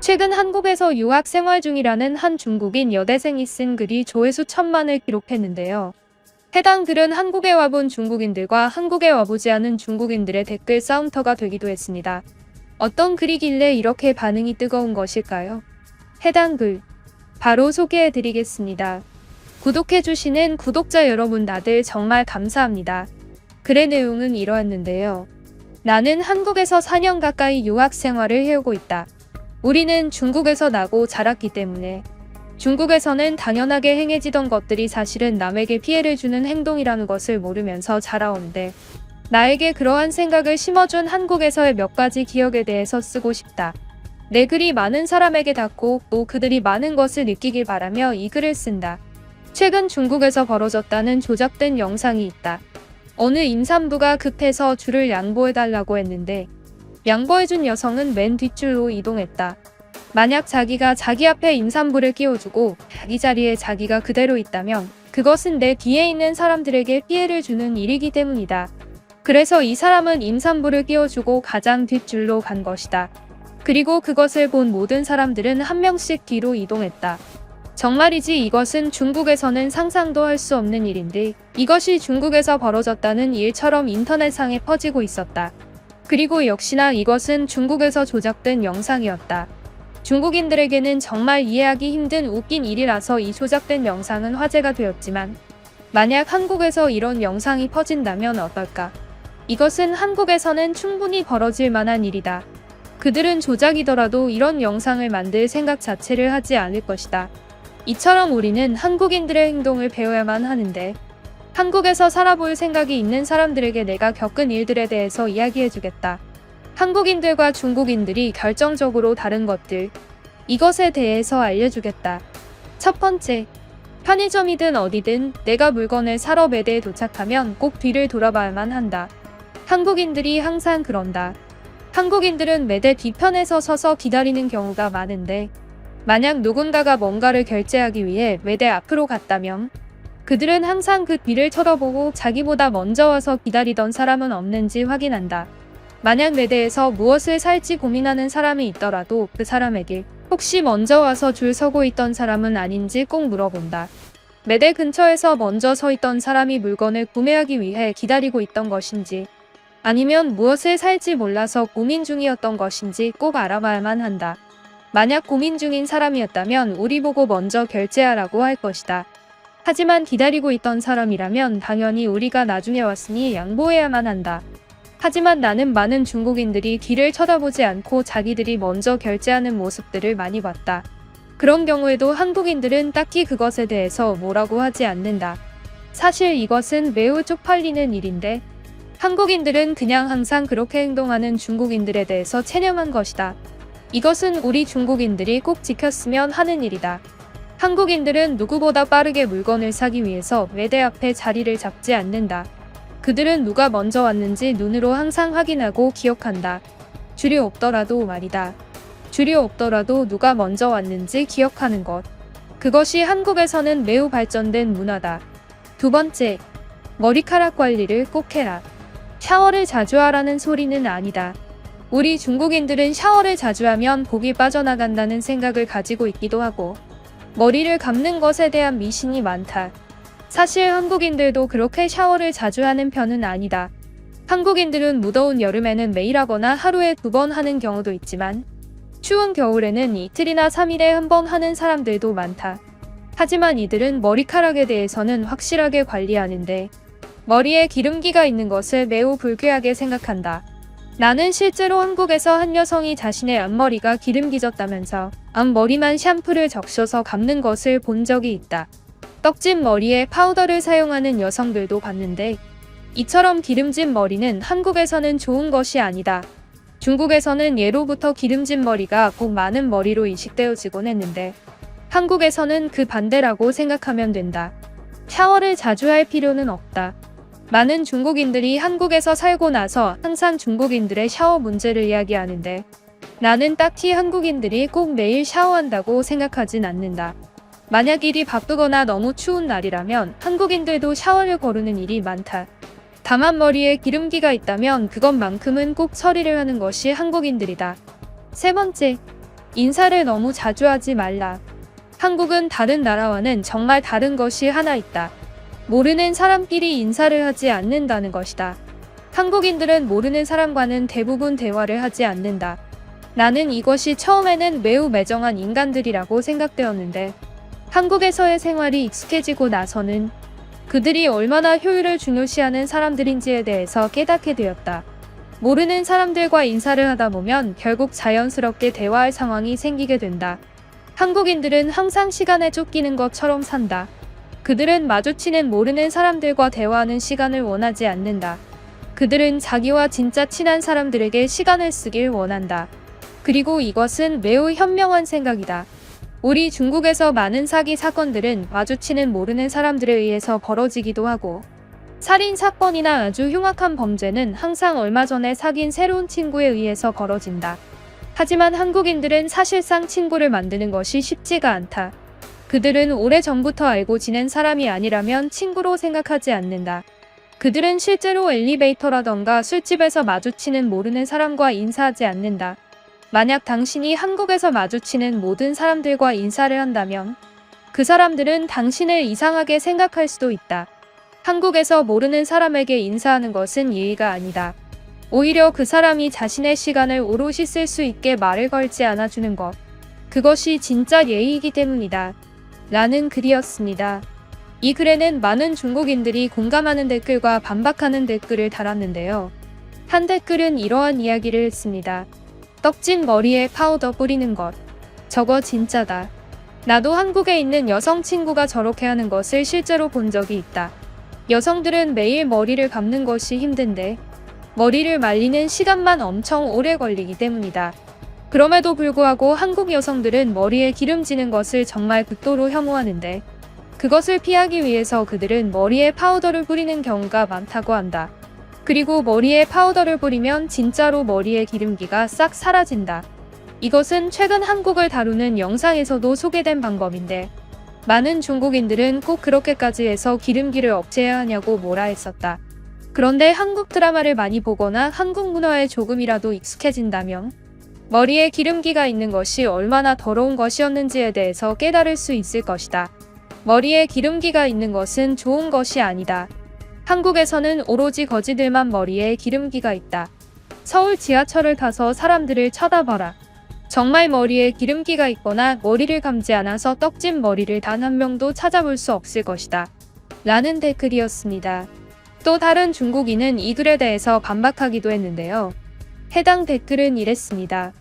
최근 한국에서 유학 생활 중이라는 한 중국인 여대생이 쓴 글이 조회수 1000만을 기록했는데요. 해당 글은 한국에 와본 중국인들과 한국에 와보지 않은 중국인들의 댓글 싸움터가 되기도 했습니다. 어떤 글이길래 이렇게 반응이 뜨거운 것일까요? 해당 글 바로 소개해드리겠습니다. 구독해주시는 구독자 여러분 다들 정말 감사합니다. 글의 내용은 이러했는데요. 나는 한국에서 4년 가까이 유학 생활을 해오고 있다. 우리는 중국에서 나고 자랐기 때문에 중국에서는 당연하게 행해지던 것들이 사실은 남에게 피해를 주는 행동이라는 것을 모르면서 자라오는데 나에게 그러한 생각을 심어준 한국에서의 몇 가지 기억에 대해서 쓰고 싶다. 내 글이 많은 사람에게 닿고 또 그들이 많은 것을 느끼길 바라며 이 글을 쓴다. 최근 중국에서 벌어졌다는 조작된 영상이 있다. 어느 임산부가 급해서 줄을 양보해달라고 했는데 양보해준 여성은 맨 뒷줄로 이동했다. 만약 자기가 자기 앞에 임산부를 끼워주고 자기 자리에 자기가 그대로 있다면 그것은 내 뒤에 있는 사람들에게 피해를 주는 일이기 때문이다. 그래서 이 사람은 임산부를 끼워주고 가장 뒷줄로 간 것이다. 그리고 그것을 본 모든 사람들은 한 명씩 뒤로 이동했다. 정말이지 이것은 중국에서는 상상도 할 수 없는 일인데 이것이 중국에서 벌어졌다는 일처럼 인터넷상에 퍼지고 있었다. 그리고 역시나 이것은 중국에서 조작된 영상이었다. 중국인들에게는 정말 이해하기 힘든 웃긴 일이라서 이 조작된 영상은 화제가 되었지만 만약 한국에서 이런 영상이 퍼진다면 어떨까? 이것은 한국에서는 충분히 벌어질 만한 일이다. 그들은 조작이더라도 이런 영상을 만들 생각 자체를 하지 않을 것이다. 이처럼 우리는 한국인들의 행동을 배워야만 하는데 한국에서 살아볼 생각이 있는 사람들에게 내가 겪은 일들에 대해서 이야기해주겠다. 한국인들과 중국인들이 결정적으로 다른 것들, 이것에 대해서 알려주겠다. 첫 번째, 편의점이든 어디든 내가 물건을 사러 매대에 도착하면 꼭 뒤를 돌아봐야만 한다. 한국인들이 항상 그런다. 한국인들은 매대 뒤편에서 서서 기다리는 경우가 많은데 만약 누군가가 뭔가를 결제하기 위해 매대 앞으로 갔다면 그들은 항상 그 뒤를 쳐다보고 자기보다 먼저 와서 기다리던 사람은 없는지 확인한다. 만약 매대에서 무엇을 살지 고민하는 사람이 있더라도 그 사람에게 혹시 먼저 와서 줄 서고 있던 사람은 아닌지 꼭 물어본다. 매대 근처에서 먼저 서 있던 사람이 물건을 구매하기 위해 기다리고 있던 것인지 아니면 무엇을 살지 몰라서 고민 중이었던 것인지 꼭 알아봐야만 한다. 만약 고민 중인 사람이었다면 우리 보고 먼저 결제하라고 할 것이다. 하지만 기다리고 있던 사람이라면 당연히 우리가 나중에 왔으니 양보해야만 한다. 하지만 나는 많은 중국인들이 뒤를 쳐다보지 않고 자기들이 먼저 결제하는 모습들을 많이 봤다. 그런 경우에도 한국인들은 딱히 그것에 대해서 뭐라고 하지 않는다. 사실 이것은 매우 쪽팔리는 일인데 한국인들은 그냥 항상 그렇게 행동하는 중국인들에 대해서 체념한 것이다. 이것은 우리 중국인들이 꼭 지켰으면 하는 일이다. 한국인들은 누구보다 빠르게 물건을 사기 위해서 매대 앞에 자리를 잡지 않는다. 그들은 누가 먼저 왔는지 눈으로 항상 확인하고 기억한다. 줄이 없더라도 말이다. 줄이 없더라도 누가 먼저 왔는지 기억하는 것. 그것이 한국에서는 매우 발전된 문화다. 두 번째, 머리카락 관리를 꼭 해라. 샤워를 자주 하라는 소리는 아니다. 우리 중국인들은 샤워를 자주 하면 복이 빠져나간다는 생각을 가지고 있기도 하고 머리를 감는 것에 대한 미신이 많다. 사실 한국인들도 그렇게 샤워를 자주 하는 편은 아니다. 한국인들은 무더운 여름에는 매일 하거나 하루에 2번 하는 경우도 있지만 추운 겨울에는 이틀이나 3일에 1번 하는 사람들도 많다. 하지만 이들은 머리카락에 대해서는 확실하게 관리하는데 머리에 기름기가 있는 것을 매우 불쾌하게 생각한다. 나는 실제로 한국에서 한 여성이 자신의 앞머리가 기름기졌다면서 앞머리만 샴푸를 적셔서 감는 것을 본 적이 있다. 떡진 머리에 파우더를 사용하는 여성들도 봤는데 이처럼 기름진 머리는 한국에서는 좋은 것이 아니다. 중국에서는 예로부터 기름진 머리가 복 많은 머리로 인식되어지곤 했는데 한국에서는 그 반대라고 생각하면 된다. 샤워를 자주 할 필요는 없다. 많은 중국인들이 한국에서 살고 나서 항상 중국인들의 샤워 문제를 이야기하는데 나는 딱히 한국인들이 꼭 매일 샤워한다고 생각하진 않는다. 만약 일이 바쁘거나 너무 추운 날이라면 한국인들도 샤워를 거르는 일이 많다. 다만 머리에 기름기가 있다면 그것만큼은 꼭 처리를 하는 것이 한국인들이다. 세 번째, 인사를 너무 자주 하지 말라. 한국은 다른 나라와는 정말 다른 것이 하나 있다. 모르는 사람끼리 인사를 하지 않는다는 것이다. 한국인들은 모르는 사람과는 대부분 대화를 하지 않는다. 나는 이것이 처음에는 매우 매정한 인간들이라고 생각되었는데 한국에서의 생활이 익숙해지고 나서는 그들이 얼마나 효율을 중요시하는 사람들인지에 대해서 깨닫게 되었다. 모르는 사람들과 인사를 하다 보면 결국 자연스럽게 대화할 상황이 생기게 된다. 한국인들은 항상 시간에 쫓기는 것처럼 산다. 그들은 마주치는 모르는 사람들과 대화하는 시간을 원하지 않는다. 그들은 자기와 진짜 친한 사람들에게 시간을 쓰길 원한다. 그리고 이것은 매우 현명한 생각이다. 우리 중국에서 많은 사기 사건들은 마주치는 모르는 사람들에 의해서 벌어지기도 하고 살인 사건이나 아주 흉악한 범죄는 항상 얼마 전에 사귄 새로운 친구에 의해서 벌어진다. 하지만 한국인들은 사실상 친구를 만드는 것이 쉽지가 않다. 그들은 오래전부터 알고 지낸 사람이 아니라면 친구로 생각하지 않는다. 그들은 실제로 엘리베이터라던가 술집에서 마주치는 모르는 사람과 인사하지 않는다. 만약 당신이 한국에서 마주치는 모든 사람들과 인사를 한다면 그 사람들은 당신을 이상하게 생각할 수도 있다. 한국에서 모르는 사람에게 인사하는 것은 예의가 아니다. 오히려 그 사람이 자신의 시간을 오롯이 쓸 수 있게 말을 걸지 않아주는 것. 그것이 진짜 예의이기 때문이다. 라는 글이었습니다. 이 글에는 많은 중국인들이 공감하는 댓글과 반박하는 댓글을 달았는데요. 한 댓글은 이러한 이야기를 했습니다. 떡진 머리에 파우더 뿌리는 것. 저거 진짜다. 나도 한국에 있는 여성 친구가 저렇게 하는 것을 실제로 본 적이 있다. 여성들은 매일 머리를 감는 것이 힘든데 머리를 말리는 시간만 엄청 오래 걸리기 때문이다. 그럼에도 불구하고 한국 여성들은 머리에 기름지는 것을 정말 극도로 혐오하는데 그것을 피하기 위해서 그들은 머리에 파우더를 뿌리는 경우가 많다고 한다. 그리고 머리에 파우더를 뿌리면 진짜로 머리의 기름기가 싹 사라진다. 이것은 최근 한국을 다루는 영상에서도 소개된 방법인데 많은 중국인들은 꼭 그렇게까지 해서 기름기를 없애야 하냐고 뭐라 했었다. 그런데 한국 드라마를 많이 보거나 한국 문화에 조금이라도 익숙해진다면 머리에 기름기가 있는 것이 얼마나 더러운 것이었는지에 대해서 깨달을 수 있을 것이다. 머리에 기름기가 있는 것은 좋은 것이 아니다. 한국에서는 오로지 거지들만 머리에 기름기가 있다. 서울 지하철을 타서 사람들을 쳐다봐라. 정말 머리에 기름기가 있거나 머리를 감지 않아서 떡진 머리를 단 한 명도 찾아볼 수 없을 것이다. 라는 댓글이었습니다. 또 다른 중국인은 이 글에 대해서 반박하기도 했는데요. 해당 댓글은 이랬습니다.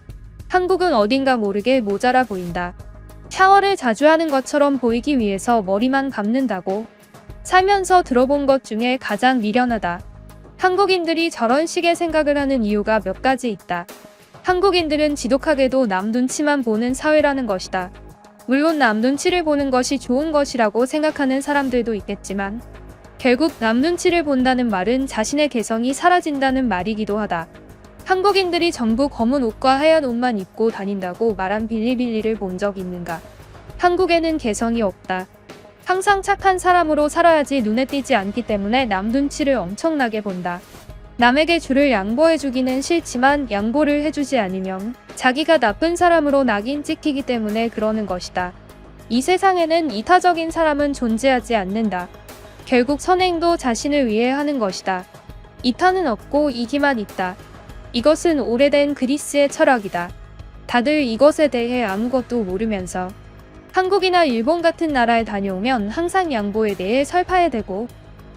한국은 어딘가 모르게 모자라 보인다. 샤워를 자주 하는 것처럼 보이기 위해서 머리만 감는다고? 살면서 들어본 것 중에 가장 미련하다. 한국인들이 저런 식의 생각을 하는 이유가 몇 가지 있다. 한국인들은 지독하게도 남 눈치만 보는 사회라는 것이다. 물론 남 눈치를 보는 것이 좋은 것이라고 생각하는 사람들도 있겠지만 결국 남 눈치를 본다는 말은 자신의 개성이 사라진다는 말이기도 하다. 한국인들이 전부 검은 옷과 하얀 옷만 입고 다닌다고 말한 빌리빌리를 본 적 있는가? 한국에는 개성이 없다. 항상 착한 사람으로 살아야지 눈에 띄지 않기 때문에 남 눈치를 엄청나게 본다. 남에게 줄을 양보해주기는 싫지만 양보를 해주지 않으면 자기가 나쁜 사람으로 낙인 찍히기 때문에 그러는 것이다. 이 세상에는 이타적인 사람은 존재하지 않는다. 결국 선행도 자신을 위해 하는 것이다. 이타는 없고 이기만 있다. 이것은 오래된 그리스의 철학이다. 다들 이것에 대해 아무것도 모르면서 한국이나 일본 같은 나라에 다녀오면 항상 양보에 대해 설파에 대고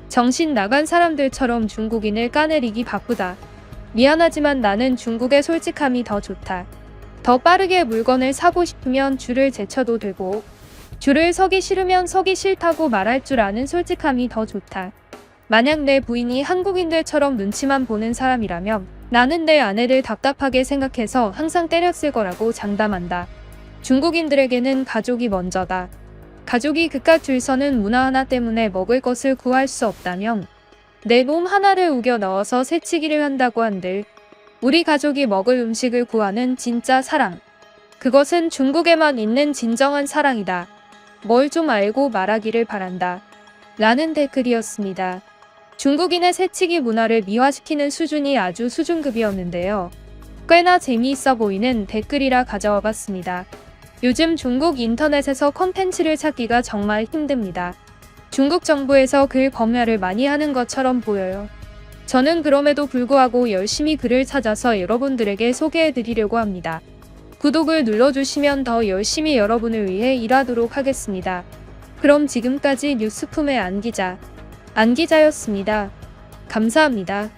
정신 나간 사람들처럼 중국인을 까내리기 바쁘다. 미안하지만 나는 중국의 솔직함이 더 좋다. 더 빠르게 물건을 사고 싶으면 줄을 제쳐도 되고 줄을 서기 싫으면 서기 싫다고 말할 줄 아는 솔직함이 더 좋다. 만약 내 부인이 한국인들처럼 눈치만 보는 사람이라면 나는 내 아내를 답답하게 생각해서 항상 때렸을 거라고 장담한다. 중국인들에게는 가족이 먼저다. 가족이 그깟 줄 서는 문화 하나 때문에 먹을 것을 구할 수 없다면 내 몸 하나를 우겨 넣어서 새치기를 한다고 한들 우리 가족이 먹을 음식을 구하는 진짜 사랑. 그것은 중국에만 있는 진정한 사랑이다. 뭘 좀 알고 말하기를 바란다. 라는 댓글이었습니다. 중국인의 새치기 문화를 미화시키는 수준이 아주 수준급이었는데요. 꽤나 재미있어 보이는 댓글이라 가져와 봤습니다. 요즘 중국 인터넷에서 콘텐츠를 찾기가 정말 힘듭니다. 중국 정부에서 글 검열을 많이 하는 것처럼 보여요. 저는 그럼에도 불구하고 열심히 글을 찾아서 여러분들에게 소개해 드리려고 합니다. 구독을 눌러주시면 더 열심히 여러분을 위해 일하도록 하겠습니다. 그럼 지금까지 뉴스품의 안기자였습니다. 감사합니다.